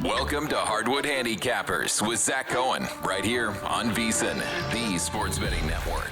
Welcome to Hardwood Handicappers with Zach Cohen, right here on VSiN, the Sports Betting Network.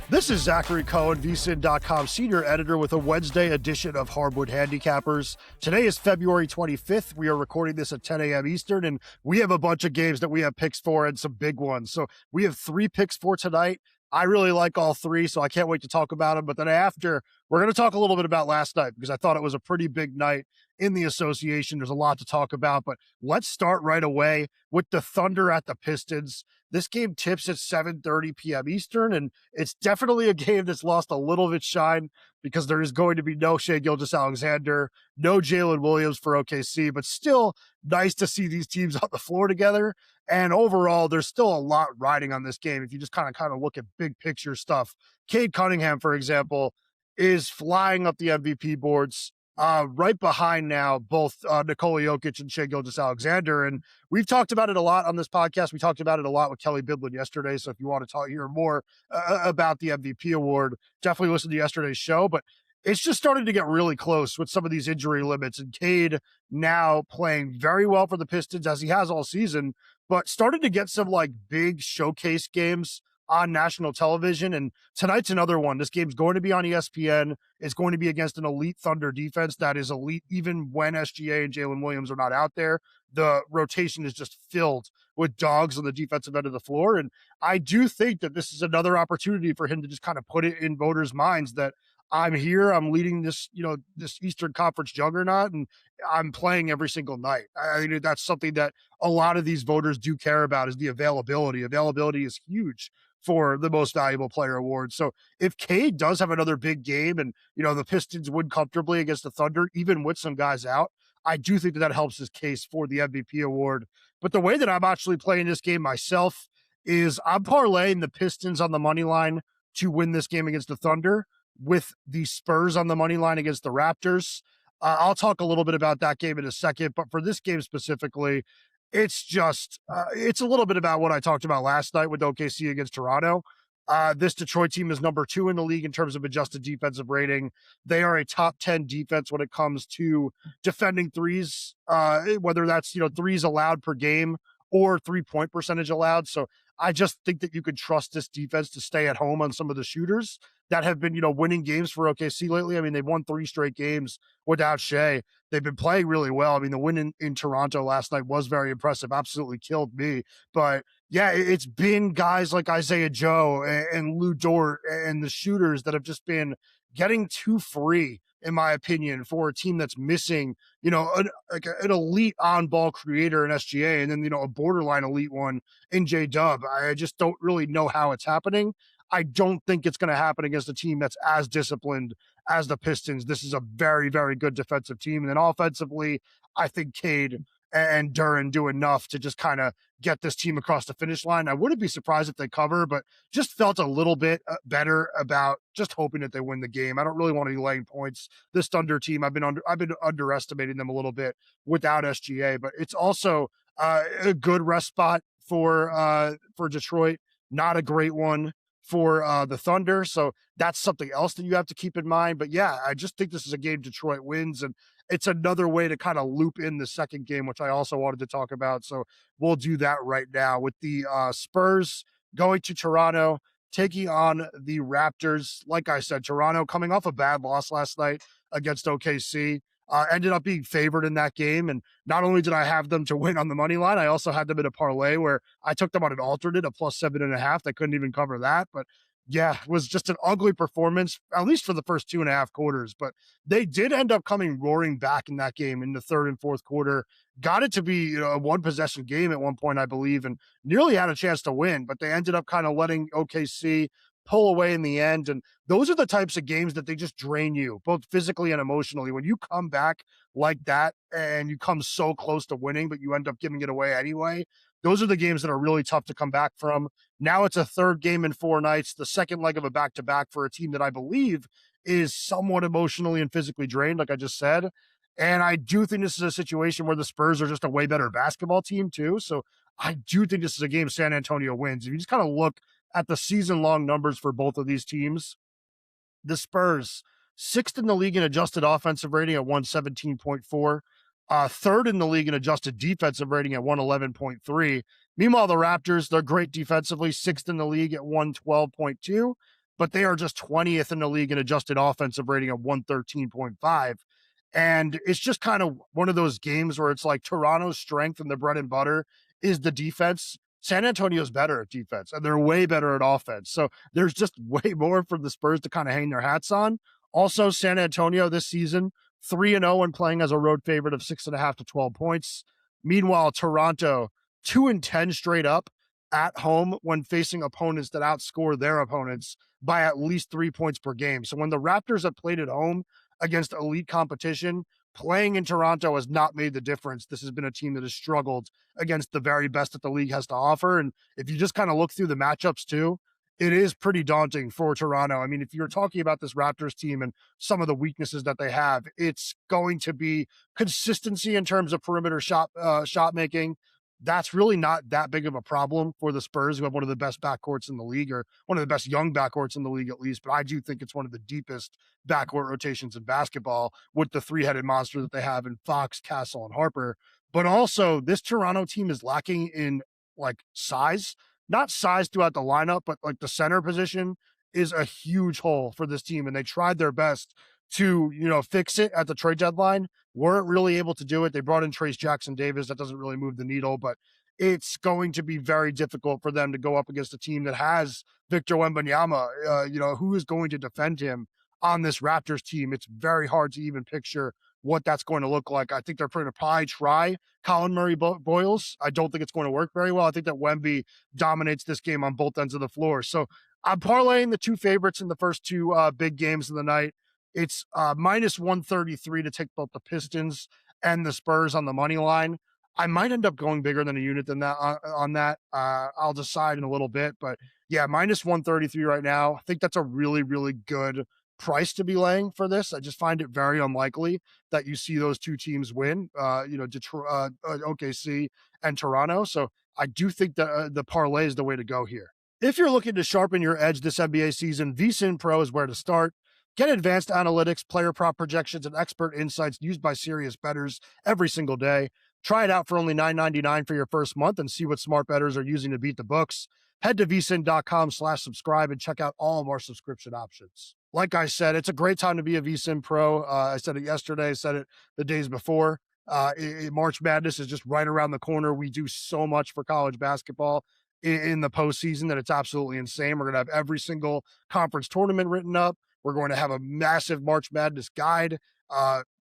This is Zachary Cohen, VSiN.com senior editor with a Wednesday edition of Hardwood Handicappers. Today is February 25th. We are recording this at 10 a.m. Eastern, and we have a bunch of games that we have picks for and some big ones. So we have 3 picks for tonight. I really like all 3, so I can't wait to talk about them. But then after, we're going to talk a little bit about last night because I thought it was a pretty big night in the association. There's a lot to talk about, but let's start right away with the Thunder at the Pistons. This game tips at 7:30 p.m. Eastern, and it's definitely a game that's lost a little of its shine because there is going to be no Shai Gilgeous-Alexander, no Jalen Williams for OKC, but still nice to see these teams on the floor together. And overall, there's still a lot riding on this game. If you just kind of look at big picture stuff, Cade Cunningham, for example, is flying up the MVP boards. Right behind now, both Nikola Jokic and Shai Gilgeous-Alexander. And we've talked about it a lot on this podcast. We talked about it a lot with Kelly Bidlin yesterday. So if you want to hear more about the MVP award, definitely listen to yesterday's show. But it's just starting to get really close with some of these injury limits. And Cade now playing very well for the Pistons as he has all season, but starting to get some like big showcase games on national television. And tonight's another one. This game's going to be on ESPN. It's going to be against an elite Thunder defense that is elite even when SGA and Jalen Williams are not out there. The rotation is just filled with dogs on the defensive end of the floor. And I do think that this is another opportunity for him to just kind of put it in voters' minds that I'm here, I'm leading this, this Eastern Conference juggernaut, and I'm playing every single night. I think that's something that a lot of these voters do care about is the availability. Availability is huge for the most valuable player award. So if Cade does have another big game and, the Pistons win comfortably against the Thunder, even with some guys out, I do think that helps his case for the MVP award. But the way that I'm actually playing this game myself is I'm parlaying the Pistons on the money line to win this game against the Thunder with the Spurs on the money line against the Raptors. I'll talk a little bit about that game in a second, but for this game specifically, it's just, it's a little bit about what I talked about last night with OKC against Toronto. This Detroit team is number 2 in the league in terms of adjusted defensive rating. They are a top 10 defense when it comes to defending threes, whether that's, threes allowed per game or 3-point percentage allowed. So I just think that you could trust this defense to stay at home on some of the shooters that have been, winning games for OKC lately. I mean, they've won 3 straight games without Shai. They've been playing really well. I mean, the win in Toronto last night was very impressive, absolutely killed me. But yeah, it's been guys like Isaiah Joe and Lou Dort and the shooters that have just been getting too free, in my opinion, for a team that's missing, an elite on-ball creator in SGA and then, a borderline elite one in J-Dub. I just don't really know how it's happening. I don't think it's going to happen against a team that's as disciplined as the Pistons. This is a very, very good defensive team. And then offensively, I think Cade and Duren do enough to just kind of get this team across the finish line. I wouldn't be surprised if they cover, but just felt a little bit better about just hoping that they win the game. I don't really want to be laying points. This Thunder team, I've been underestimating them a little bit without SGA, but it's also a good rest spot for Detroit. Not a great one for the Thunder. So that's something else that you have to keep in mind. But yeah, I just think this is a game Detroit wins, and it's another way to kind of loop in the second game, which I also wanted to talk about. So we'll do that right now with the Spurs going to Toronto, taking on the Raptors. Like I said, Toronto coming off a bad loss last night against OKC. Ended up being favored in that game. And not only did I have them to win on the money line, I also had them in a parlay where I took them on an alternate, a +7.5. They couldn't even cover that. But yeah, it was just an ugly performance, at least for the first 2.5 quarters. But they did end up coming roaring back in that game in the third and fourth quarter. Got it to be a 1-possession game at one point, I believe, and nearly had a chance to win. But they ended up kind of letting OKC pull away in the end. And those are the types of games that they just drain you, both physically and emotionally. When you come back like that and you come so close to winning, but you end up giving it away anyway, those are the games that are really tough to come back from. Now it's a third game in 4 nights, the second leg of a back-to-back for a team that I believe is somewhat emotionally and physically drained, like I just said. And I do think this is a situation where the Spurs are just a way better basketball team too. So I do think this is a game San Antonio wins. If you just kind of look at the season-long numbers for both of these teams, the Spurs, 6th in the league in adjusted offensive rating at 117.4. third in the league in adjusted defensive rating at 111.3. Meanwhile, the Raptors, they're great defensively, sixth in the league at 112.2, but they are just 20th in the league in adjusted offensive rating at 113.5. And it's just kind of one of those games where it's like Toronto's strength and the bread and butter is the defense. San Antonio's better at defense, and they're way better at offense. So there's just way more for the Spurs to kind of hang their hats on. Also, San Antonio this season, 3-0 when playing as a road favorite of 6.5 to 12 points. Meanwhile, Toronto, 2-10 straight up at home when facing opponents that outscore their opponents by at least 3 points per game. So when the Raptors have played at home against elite competition, playing in Toronto has not made the difference. This has been a team that has struggled against the very best that the league has to offer. And if you just kind of look through the matchups too, it is pretty daunting for Toronto. I mean, if you're talking about this Raptors team and some of the weaknesses that they have, it's going to be consistency in terms of perimeter shot making. That's really not that big of a problem for the Spurs, who have one of the best backcourts in the league, or one of the best young backcourts in the league at least. But I do think it's one of the deepest backcourt rotations in basketball with the three-headed monster that they have in Fox, Castle, and Harper. But also, this Toronto team is lacking in like size. Not size throughout the lineup, but like the center position is a huge hole for this team. And they tried their best to, fix it at the trade deadline. Weren't really able to do it. They brought in Trace Jackson Davis. That doesn't really move the needle, but it's going to be very difficult for them to go up against a team that has Victor Wembanyama, who is going to defend him on this Raptors team. It's very hard to even picture what that's going to look like. I think they're going to probably try Colin Murray-Boyles. I don't think it's going to work very well. I think that Wemby dominates this game on both ends of the floor. So I'm parlaying the two favorites in the first two big games of the night. It's minus 133 to take both the Pistons and the Spurs on the money line. I might end up going bigger than a unit than that on that. I'll decide in a little bit, but yeah, minus 133 right now. I think that's a really, really good price to be laying for this. I just find it very unlikely that you see those two teams win, Detroit, OKC and Toronto. So I do think that the parlay is the way to go here. If you're looking to sharpen your edge this NBA season, VSiN Pro is where to start. Get advanced analytics, player prop projections, and expert insights used by serious bettors every single day. Try it out for only $9.99 for your first month and see what smart bettors are using to beat the books. Head to vsin.com/subscribe and check out all of our subscription options. Like I said, it's a great time to be a VSiN Pro. I said it yesterday. I said it the days before. March Madness is just right around the corner. We do so much for college basketball in the postseason that it's absolutely insane. We're going to have every single conference tournament written up. We're going to have a massive March Madness guide,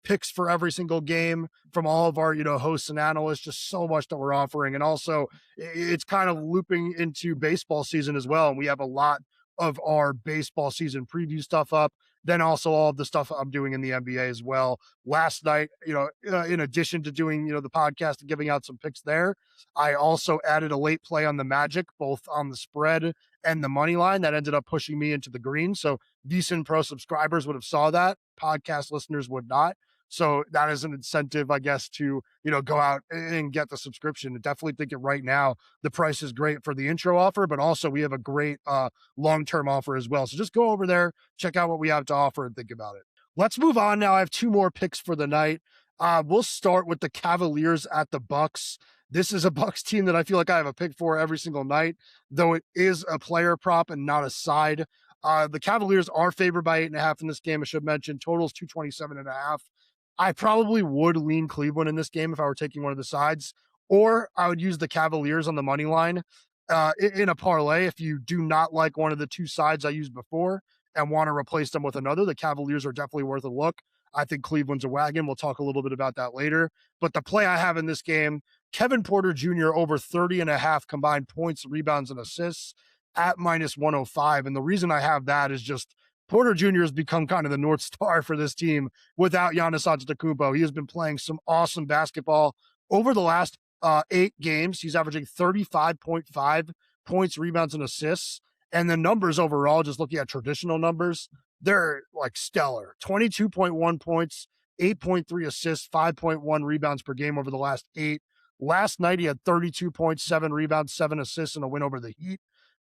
picks for every single game from all of our, hosts and analysts, just so much that we're offering. And also it's kind of looping into baseball season as well. And we have a lot of our baseball season preview stuff up. Then also all of the stuff I'm doing in the NBA as well. Last night, in addition to doing, the podcast and giving out some picks there, I also added a late play on the Magic, both on the spread and the money line. That ended up pushing me into the green. So VSiN Pro subscribers would have saw that. Podcast listeners would not. So that is an incentive, I guess, to, go out and get the subscription. I definitely think it right now, the price is great for the intro offer, but also we have a great long-term offer as well. So just go over there, check out what we have to offer and think about it. Let's move on now. I have two more picks for the night. We'll start with the Cavaliers at the Bucks. This is a Bucks team that I feel like I have a pick for every single night, though it is a player prop and not a side. The Cavaliers are favored by 8.5 in this game. I should mention totals 227.5. I probably would lean Cleveland in this game if I were taking one of the sides, or I would use the Cavaliers on the money line in a parlay. If you do not like one of the two sides I used before and want to replace them with another, the Cavaliers are definitely worth a look. I think Cleveland's a wagon. We'll talk a little bit about that later. But the play I have in this game, Kevin Porter Jr. over 30.5 combined points, rebounds, and assists at minus 105. And the reason I have that is just Porter Jr. has become kind of the North Star for this team without Giannis Antetokounmpo. He has been playing some awesome basketball over the last 8 games. He's averaging 35.5 points, rebounds, and assists. And the numbers overall, just looking at traditional numbers, they're like stellar. 22.1 points, 8.3 assists, 5.1 rebounds per game over the last 8. Last night, he had 32.7 rebounds, 7 assists, and a win over the Heat.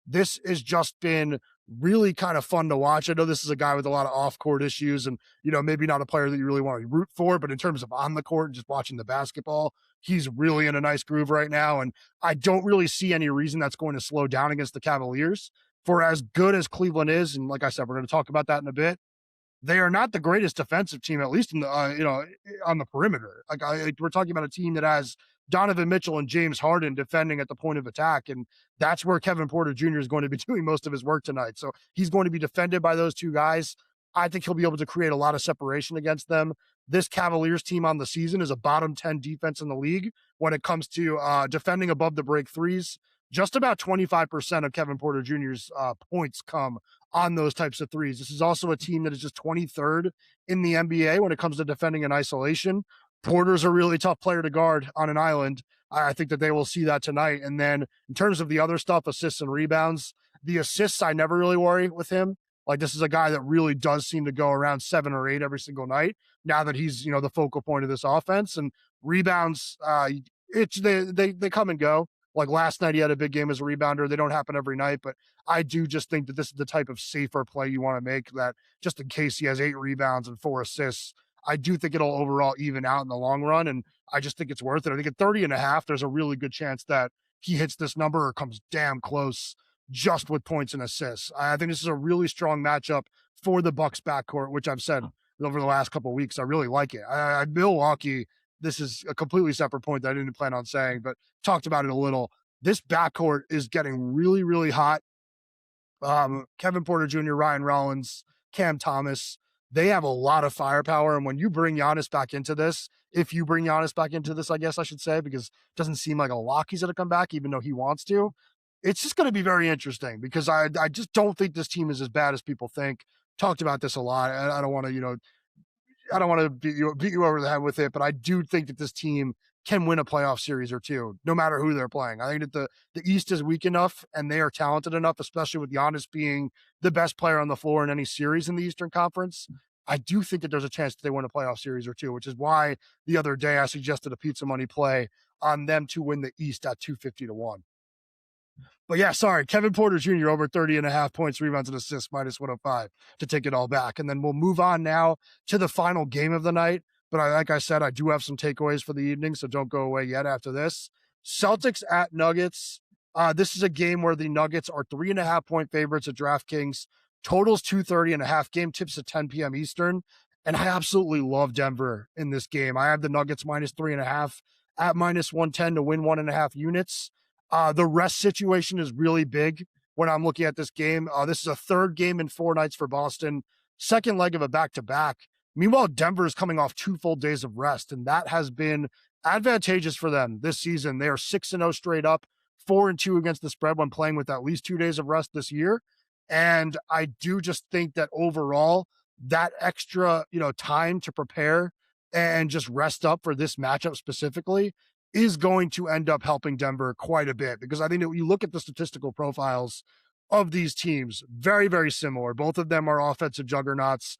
This has just been really kind of fun to watch. I know this is a guy with a lot of off-court issues and, maybe not a player that you really want to root for, but in terms of on the court and just watching the basketball, he's really in a nice groove right now. And I don't really see any reason that's going to slow down against the Cavaliers. For as good as Cleveland is, and like I said, we're going to talk about that in a bit, they are not the greatest defensive team, at least in the, on the perimeter. We're talking about a team that has Donovan Mitchell and James Harden defending at the point of attack. And that's where Kevin Porter Jr. is going to be doing most of his work tonight. So he's going to be defended by those two guys. I think he'll be able to create a lot of separation against them. This Cavaliers team on the season is a bottom 10 defense in the league when it comes to defending above the break threes. Just about 25% of Kevin Porter Jr.'s points come on those types of threes. This is also a team that is just 23rd in the NBA when it comes to defending in isolation. Porter's a really tough player to guard on an island. I think that they will see that tonight. And then in terms of the other stuff, assists and rebounds, the assists, I never really worry with him. Like, this is a guy that really does seem to go around 7 or 8 every single night now that he's, the focal point of this offense. And rebounds, they come and go. Like last night, he had a big game as a rebounder. They don't happen every night, but I do just think that this is the type of safer play you want to make, that just in case he has 8 rebounds and 4 assists, I do think it'll overall even out in the long run. And I just think it's worth it. I think at 30.5, there's a really good chance that he hits this number or comes damn close just with points and assists. I think this is a really strong matchup for the Bucks backcourt, which I've said over the last couple of weeks. I really like it. Milwaukee, this is a completely separate point that I didn't plan on saying, but talked about it a little. This backcourt is getting really, really hot. Kevin Porter Jr., Ryan Rollins, Cam Thomas, they have a lot of firepower. And when you bring Giannis back into this, if you bring Giannis back into this, I guess I should say, because it doesn't seem like a lock he's going to come back, even though he wants to, it's just going to be very interesting because I just don't think this team is as bad as people think. Talked about this a lot. I don't want to, I don't want to beat you over the head with it, but I do think that this team can win a playoff series or two, no matter who they're playing. I think that the East is weak enough and they are talented enough, especially with Giannis being the best player on the floor in any series in the Eastern Conference. I do think that there's a chance that they win a playoff series or two, which is why the other day I suggested a pizza money play on them to win the East at 250-1. But yeah, sorry, Kevin Porter Jr. over 30.5 points, rebounds, and assists, -105 to take it all back. And then we'll move on now to the final game of the night. But like I said, I do have some takeaways for the evening, so don't go away yet after this. Celtics at Nuggets. This is a game where the Nuggets are 3.5-point favorites at DraftKings. Totals 230.5. Game tips at 10 p.m. Eastern. And I absolutely love Denver in this game. I have the Nuggets -3.5 at -110 to win 1.5 units. The rest situation is really big when I'm looking at this game. This is a third game in 4 nights for Boston, second leg of a back-to-back. Meanwhile, Denver is coming off 2 full days of rest, and that has been advantageous for them this season. They are 6-0 straight up, 4-2 against the spread when playing with at least 2 days of rest this year. And I do just think that overall, that extra, time to prepare and just rest up for this matchup specifically is going to end up helping Denver quite a bit, because I think that when you look at the statistical profiles of these teams, very, very similar. Both of them are offensive juggernauts.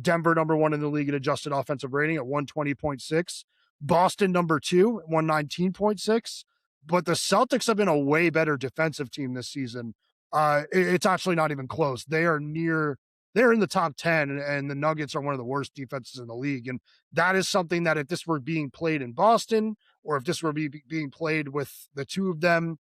Denver, number 1 in the league in adjusted offensive rating at 120.6. Boston, number 2, 119.6. But the Celtics have been a way better defensive team this season. It's actually not even close. They're in the top 10, and the Nuggets are one of the worst defenses in the league. And that is something that if this were being played in Boston, or if this were being played with the two of them,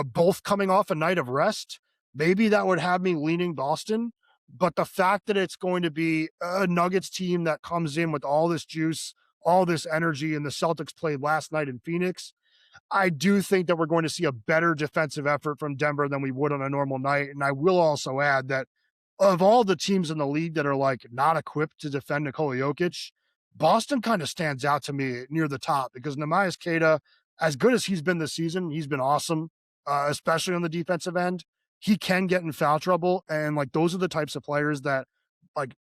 both coming off a night of rest, maybe that would have me leaning Boston. But the fact that it's going to be a Nuggets team that comes in with all this juice, all this energy, and the Celtics played last night in Phoenix, I do think that we're going to see a better defensive effort from Denver than we would on a normal night. And I will also add that of all the teams in the league that are not equipped to defend Nikola Jokic, Boston kind of stands out to me near the top, because Neemias Queta, as good as he's been this season, he's been awesome, especially on the defensive end. He can get in foul trouble, and those are the types of players that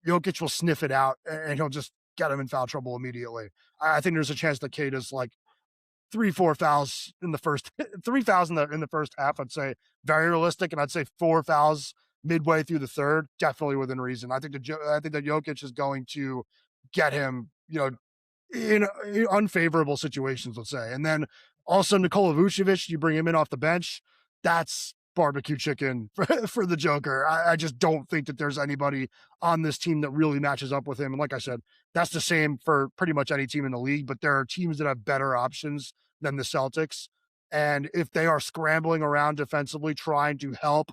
Jokic will sniff it out and he'll just get him in foul trouble immediately. I think there's a chance that Queta's 3-4 fouls in the first 3 fouls in the first half. I'd say very realistic, and I'd say 4 fouls midway through the third, definitely within reason. I think that Jokic is going to get him, in unfavorable situations, let's say. And then also Nikola Vucevic, you bring him in off the bench. That's barbecue chicken for the Joker. I just don't think that there's anybody on this team that really matches up with him. And like I said, that's the same for pretty much any team in the league, but there are teams that have better options than the Celtics. And if they are scrambling around defensively, trying to help,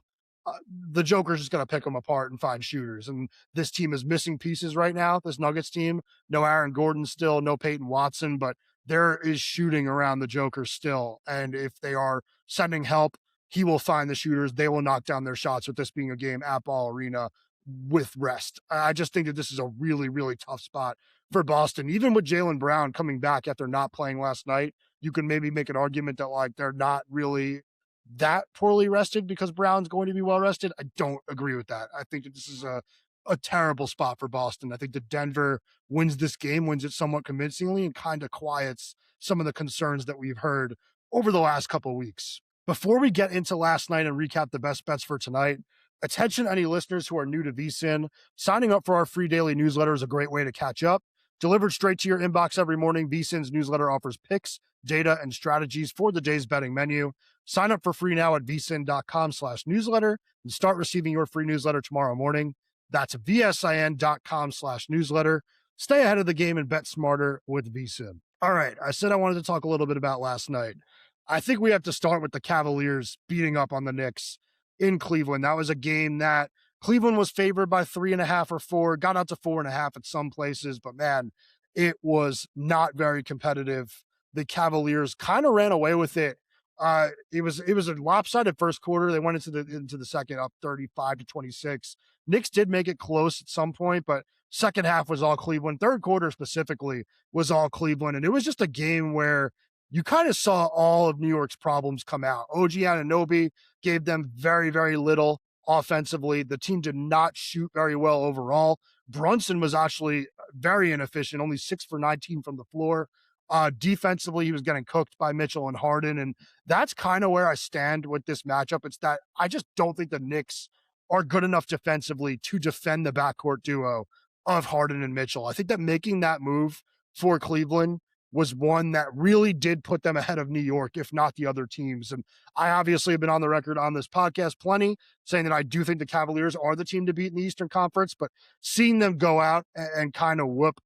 the Joker's just going to pick them apart and find shooters. And this team is missing pieces right now, this Nuggets team. No Aaron Gordon still, no Peyton Watson, but there is shooting around the Joker still. And if they are sending help, he will find the shooters. They will knock down their shots, with this being a game at Ball Arena with rest. I just think that this is a really, really tough spot for Boston. Even with Jaylen Brown coming back after not playing last night, you can maybe make an argument that like they're not really that poorly rested because Brown's going to be well rested. I don't agree with that. I think that this is a terrible spot for Boston. I think that Denver wins this game, wins it somewhat convincingly, and kind of quiets some of the concerns that we've heard over the last couple of weeks. Before we get into last night and recap the best bets for tonight, attention any listeners who are new to VSiN. Signing up for our free daily newsletter is a great way to catch up. Delivered straight to your inbox every morning, VSiN's newsletter offers picks, data, and strategies for the day's betting menu. Sign up for free now at vsin.com/newsletter and start receiving your free newsletter tomorrow morning. That's vsin.com/newsletter. Stay ahead of the game and bet smarter with VSiN. All right, I said I wanted to talk a little bit about last night. I think we have to start with the Cavaliers beating up on the Knicks in Cleveland. That was a game that Cleveland was favored by 3.5 or 4, got out to 4.5 at some places, but man, it was not very competitive. The Cavaliers kind of ran away with it. It was a lopsided first quarter. They went into the second up 35-26. Knicks did make it close at some point, but second half was all Cleveland. Third quarter specifically was all Cleveland. And it was just a game where you kind of saw all of New York's problems come out. OG Anunoby gave them very, very little offensively. The team did not shoot very well overall. Brunson was actually very inefficient, only 6 for 19 from the floor. Defensively, he was getting cooked by Mitchell and Harden. And that's kind of where I stand with this matchup. It's that I just don't think the Knicks are good enough defensively to defend the backcourt duo of Harden and Mitchell. I think that making that move for Cleveland was one that really did put them ahead of New York, if not the other teams. And I obviously have been on the record on this podcast plenty saying that I do think the Cavaliers are the team to beat in the Eastern Conference, but seeing them go out and kind of whoop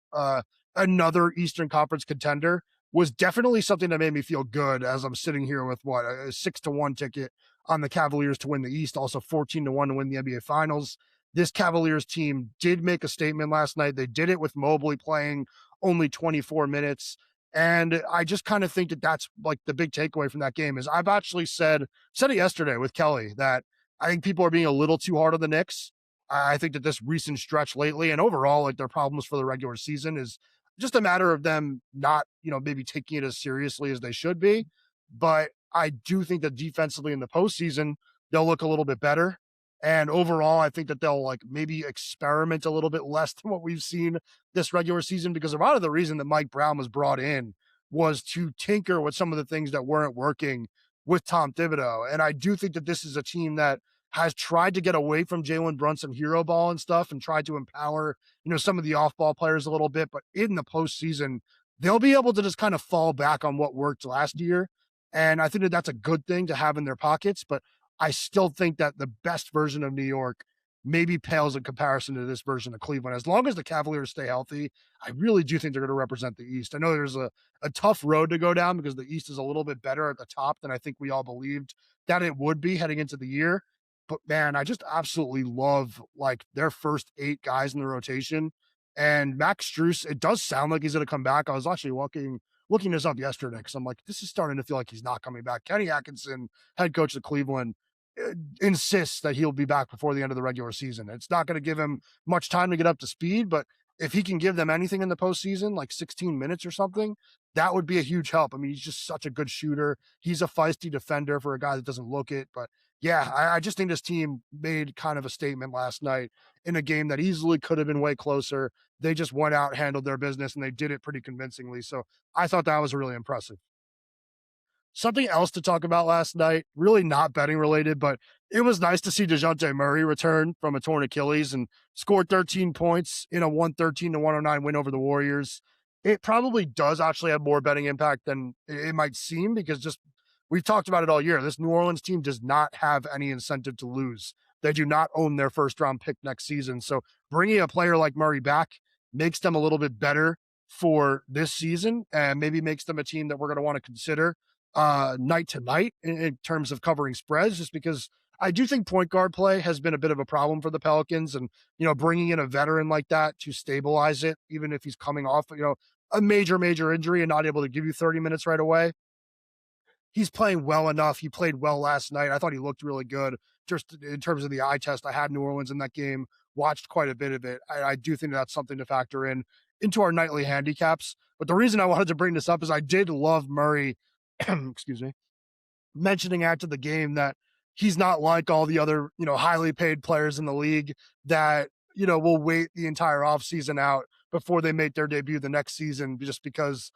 another Eastern Conference contender was definitely something that made me feel good as I'm sitting here with a 6-1 ticket on the Cavaliers to win the East, also 14-1 to win the NBA Finals. This Cavaliers team did make a statement last night. They did it with Mobley playing only 24 minutes. And I just kind of think that that's like the big takeaway from that game is I've actually said it yesterday with Kelly that I think people are being a little too hard on the Knicks. I think that this recent stretch lately and overall, like their problems for the regular season is just a matter of them not, maybe taking it as seriously as they should be. But I do think that defensively in the postseason, they'll look a little bit better. And overall, I think that they'll like maybe experiment a little bit less than what we've seen this regular season, because a lot of the reason that Mike Brown was brought in was to tinker with some of the things that weren't working with Tom Thibodeau. And I do think that this is a team that has tried to get away from Jalen Brunson hero ball and stuff and tried to empower, some of the off-ball players a little bit. But in the postseason, they'll be able to just kind of fall back on what worked last year. And I think that that's a good thing to have in their pockets. But I still think that the best version of New York maybe pales in comparison to this version of Cleveland. As long as the Cavaliers stay healthy, I really do think they're going to represent the East. I know there's a tough road to go down because the East is a little bit better at the top than I think we all believed that it would be heading into the year. But man, I just absolutely love like their first 8 guys in the rotation. And Max Strus, it does sound like he's going to come back. I was actually looking this up yesterday because I'm like, this is starting to feel like he's not coming back. Kenny Atkinson, head coach of Cleveland, insists that he'll be back before the end of the regular season. It's not going to give him much time to get up to speed, but if he can give them anything in the postseason, like 16 minutes or something, that would be a huge help. I mean, he's just such a good shooter. He's a feisty defender for a guy that doesn't look it. But yeah, I just think this team made kind of a statement last night in a game that easily could have been way closer. They just went out, handled their business, and they did it pretty convincingly. So I thought that was really impressive. Something else to talk about last night, really not betting related, but it was nice to see Dejounte Murray return from a torn Achilles and scored 13 points in a 113-109 win over the Warriors. It probably does actually have more betting impact than it might seem because just we've talked about it all year. This New Orleans team does not have any incentive to lose. They do not own their first round pick next season. So bringing a player like Murray back makes them a little bit better for this season and maybe makes them a team that we're going to want to consider night to night in terms of covering spreads, just because I do think point guard play has been a bit of a problem for the Pelicans, and, bringing in a veteran like that to stabilize it, even if he's coming off, a major injury and not able to give you 30 minutes right away. He's playing well enough. He played well last night. I thought he looked really good just in terms of the eye test. I had New Orleans in that game, watched quite a bit of it. I do think that's something to factor into our nightly handicaps. But the reason I wanted to bring this up is I did love Murray, excuse me, mentioning after the game that he's not like all the other, highly paid players in the league that, will wait the entire offseason out before they make their debut the next season just because,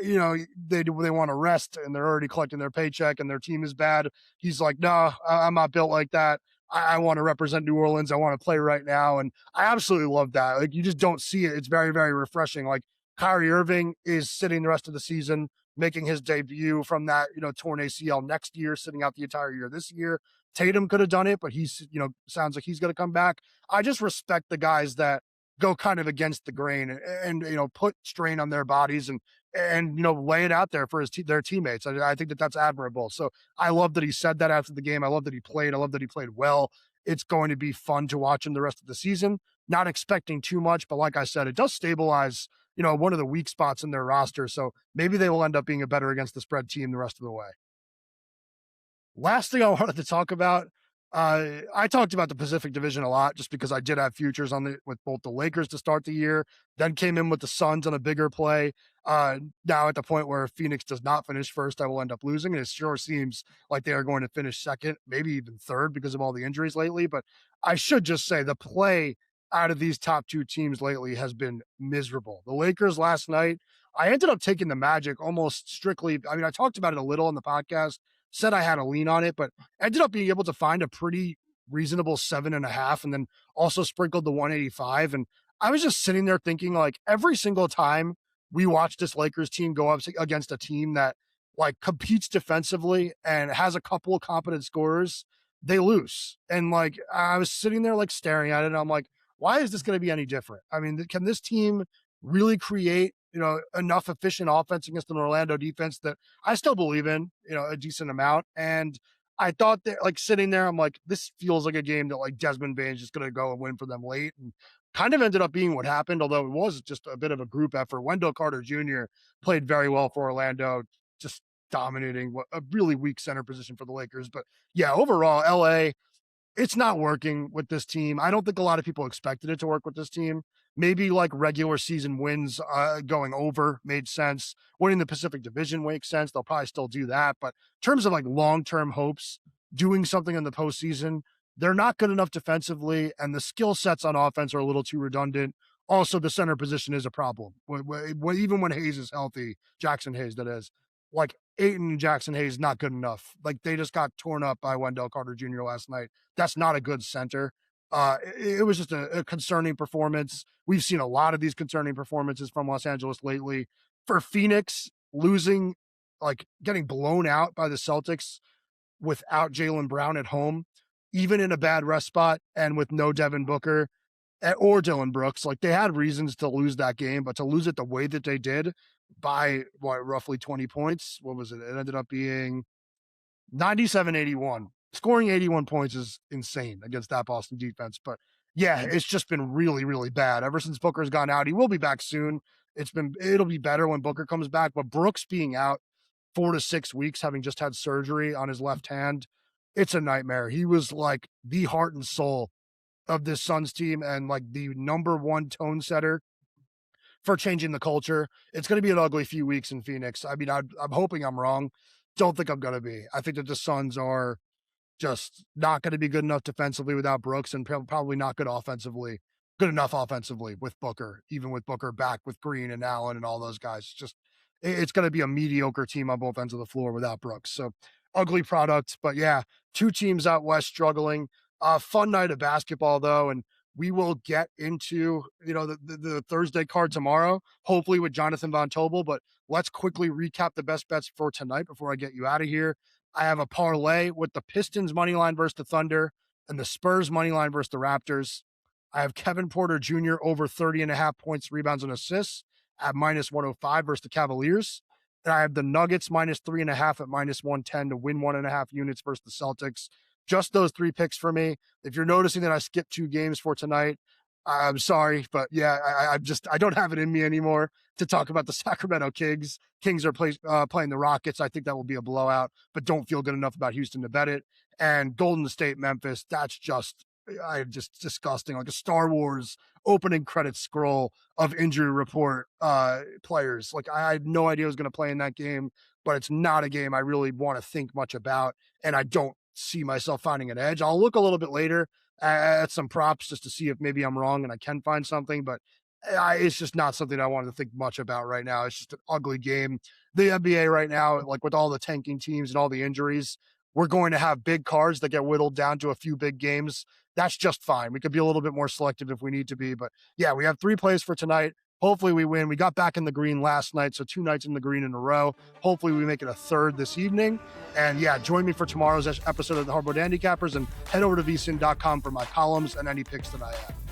they want to rest and they're already collecting their paycheck and their team is bad. He's like, no, I'm not built like that. I want to represent New Orleans. I want to play right now. And I absolutely love that. Like, you just don't see it. It's very, very refreshing. Like, Kyrie Irving is sitting the rest of the season, making his debut from that, torn ACL next year, sitting out the entire year this year. Tatum could have done it, but he's, sounds like he's going to come back. I just respect the guys that go kind of against the grain and put strain on their bodies and lay it out there for their teammates. I think that's admirable. So I love that he said that after the game. I love that he played. I love that he played well. It's going to be fun to watch him the rest of the season. Not expecting too much, but like I said, it does stabilize, one of the weak spots in their roster. So maybe they will end up being a better against the spread team the rest of the way. Last thing I wanted to talk about, I talked about the Pacific Division a lot just because I did have futures on with both the Lakers to start the year, then came in with the Suns on a bigger play. Now at the point where Phoenix does not finish first, I will end up losing. And it sure seems like they are going to finish second, maybe even third because of all the injuries lately. But I should just say the play out of these top two teams lately has been miserable. The Lakers last night, I ended up taking the Magic almost strictly. I mean, I talked about it a little on the podcast, said I had a lean on it, but ended up being able to find a pretty reasonable 7.5 and then also sprinkled the 185. And I was just sitting there thinking, like, every single time we watch this Lakers team go up against a team that like competes defensively and has a couple of competent scorers, they lose. And like, I was sitting there like staring at it and I'm like, why is this going to be any different? I mean, can this team really create, enough efficient offense against an Orlando defense that I still believe in, a decent amount? And I thought that, like, sitting there, I'm like, this feels like a game that like Desmond Bane's just going to go and win for them late. And kind of ended up being what happened, although it was just a bit of a group effort. Wendell Carter Jr. played very well for Orlando, just dominating a really weak center position for the Lakers. But yeah, overall, LA, it's not working with this team. I don't think a lot of people expected it to work with this team. Maybe like regular season wins going over made sense. Winning the Pacific Division makes sense. They'll probably still do that. But in terms of like long-term hopes, doing something in the postseason, they're not good enough defensively, and the skill sets on offense are a little too redundant. Also, the center position is a problem. Even when Hayes is healthy, Jackson Hayes, that is, like Ayton and Jackson Hayes, not good enough. Like, they just got torn up by Wendell Carter Jr. last night. That's not a good center. It was just a concerning performance. We've seen a lot of these concerning performances from Los Angeles lately. For Phoenix, losing, like getting blown out by the Celtics without Jaylen Brown at home, even in a bad rest spot and with no Devin Booker or Dylan Brooks, like, they had reasons to lose that game, but to lose it the way that they did by roughly 20 points, what was it? It ended up being 97-81. Scoring 81 points is insane against that Boston defense. But yeah, it's just been really, really bad ever since Booker's gone out. He will be back soon. It'll be better when Booker comes back, but Brooks being out 4 to 6 weeks, having just had surgery on his left hand, it's a nightmare. He was like the heart and soul of this Suns team and like the number one tone setter for changing the culture. It's going to be an ugly few weeks in Phoenix. I mean, I'm hoping I'm wrong. Don't think I'm going to be. I think that the Suns are just not going to be good enough defensively without Brooks, and probably not good enough offensively with Booker, even with Booker back with Green and Allen and all those guys. It's going to be a mediocre team on both ends of the floor without Brooks. So ugly product, but yeah, two teams out West struggling. Fun night of basketball though. And we will get into, the Thursday card tomorrow, hopefully with Jonathan Von Tobel, but let's quickly recap the best bets for tonight before I get you out of here. I have a parlay with the Pistons money line versus the Thunder and the Spurs money line versus the Raptors. I have Kevin Porter Jr. over 30.5 points, rebounds, and assists at minus 105 versus the Cavaliers. And I have the Nuggets minus 3.5 at minus 110 to win 1.5 units versus the Celtics. Just those 3 picks for me. If you're noticing that I skipped 2 games for tonight, I'm sorry, but yeah, I don't have it in me anymore to talk about the Sacramento Kings. Kings are playing the Rockets. I think that will be a blowout, but don't feel good enough about Houston to bet it. And Golden State, Memphis, that's just disgusting. Like a Star Wars opening credits scroll of injury report players. Like I had no idea I was going to play in that game, but it's not a game I really want to think much about, and I don't see myself finding an edge. I'll look a little bit later at some props just to see if maybe I'm wrong and I can find something, but it's just not something I wanted to think much about right now. It's just an ugly game. The NBA right now, like with all the tanking teams and all the injuries, we're going to have big cards that get whittled down to a few big games. That's just fine. We could be a little bit more selective if we need to be, but yeah, we have 3 plays for tonight. Hopefully we win. We got back in the green last night, so 2 nights in the green in a row. Hopefully we make it a 3rd this evening. And yeah, join me for tomorrow's episode of the Hardwood Handicappers and head over to vsin.com for my columns and any picks that I have.